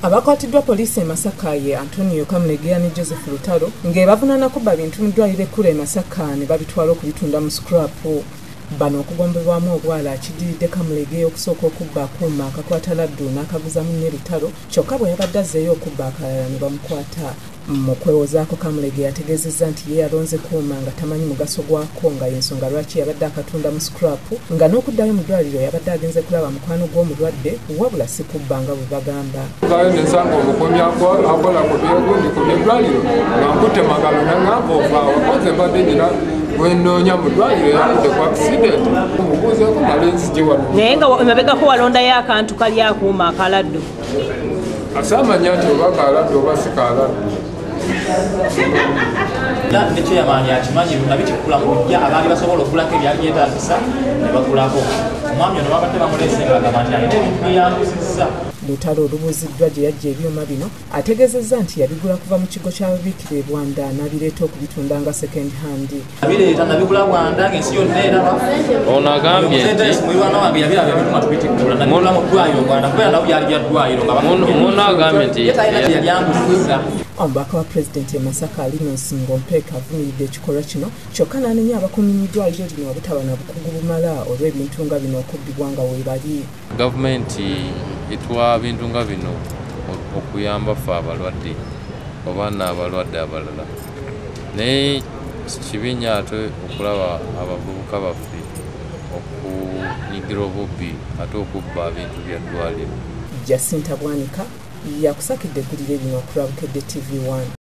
Abakwatiddwa poliisi e Masaka ye Antonio Kamulegeya ne Joseph Lutalo ng'ebavunaana kubba bintu mu ddwaliro ekkulu e Masaka ne babitwala okubitunda mu scrap. Bano okugombebwamu obwala akidiridde Kamulegeya okusooka okubba akuuma akakwata laddu n'akaguza munne Lutalo kyokka bwe yabadde azzeeyo okubba akalala ne bamukwata. Mu kwewozaako Kamulegeya ategeezezza nti ye yalonze kuuma nga tamanyi mugaso gwako nga y'ensonga lwaki yabadde akatunda mu scrap nga n'okuddayo mu ddwaliro yabadde agenze kulaba mukwano gw'omulwadde wabula si kubba nga bwe bagamba. Nsanga omukuumi akola ku byegundi ku by'eddwaliro nga nkutte magalo nangamba ovaawo koze mbadde nyina gwenoonya mu ddwaliro yaludde ku accident omubuuzeeko malenzi gye wano. Naye nga emabegako walondayo akantu kali akuuma akaladdu. Asaamanya nti oba kaladdu oba si kaladdu. Ndekyo yamaanyi akimanyi nabikikula mu bujja abaali basobola okulako ebyali byetaagisa ne bakulako. Omwami ono babadde bamuleese nga agamba nti alina ebintu byeyambisizza. Lutalo olubuuziddwa gye yajja ebyuma bino ategeezezza nti yabigula kuva mu kigo ky'ababiikira e Bwanda n'abireeta okubitunda nga second hand. Nabireeta nabigula Bwanda ng'ensi yonna eraba. Ono agambye nti mulwana wange yabiraba ebituma tubitikkula nabigula mu ddwaliro Bwanda kubeera nabo byali bya ddwaliro nga ono agambye nti yali yangusizza. Omubaka wa pulezidenti e Masaka Linus Ngompeeka avumiridde ekikolwa kino kyokka n'anenya abakuumi mu ddwaliro lino obutaba na bukugu bumala olw'ebintu nga bino okubbibwa nga weebali. Gavumenti etuwa bintu nga bino okuyamba ffe abalwadde oba n'abalwadde abalala, naye kibinya ate okulaba abavubuka baffe okunyigira obubbi ate okubba bintu bya ddwaliro. Jacinta Bwanika yakusakidde eggulire lino ku Lwabukedde TV1.